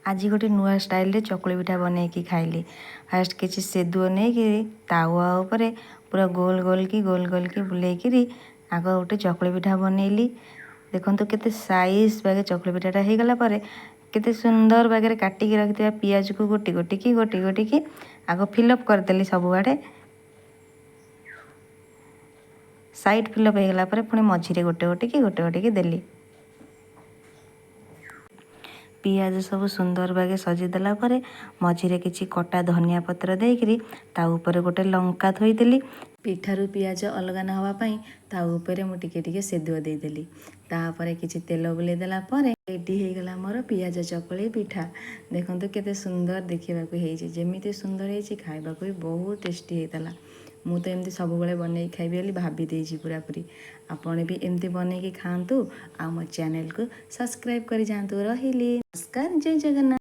आज गोटे नुआ स्टाइल चकुली पिठा बनैकी खाइली। फास्ट किसी सेदुओ नहीं तावा उपरे पूरा गोल गोल की बुलेकरी आग गोटे चकुली पिठा बनैली। देखो केते साइज बागे चकुली पिठाटा हो गला पर केते सुंदर बागे काटिकी रखिथिबा पियाज को गोटी गोटी की आग फिलअप करदेली सब आड़े। साइड फिलअप हो गला पर पुणी मझिरे गोटे की देली। पियाज सब सुंदर बागे सजीदेला मझिरे किछि कटा धनिया पत्र देकरी ता ऊपर गोटे लंका थोईदेली। पिठारू पियाज अलगा न हवा पाई ता ऊपर मु टिके सेदुआ देदेली। तापर किछि तेल बुले देला परे रेडी हो गला मोर पियाज चकुली पिठा। देखंतु केते सुंदर देखिबाकू हेछि, जेमिति सुंदर हेछि खाइबाकू भी बहुत टेस्टी हेतला। मु तो एमती सब बेले बनै खाइबी बोली भाभी देछि पूरा पूरी। आपण भी एमती बनै खातु आ मो चैनल को सब्सक्राइब करि जांतु। रहिली, नमस्कार, जय जगन्नाथ।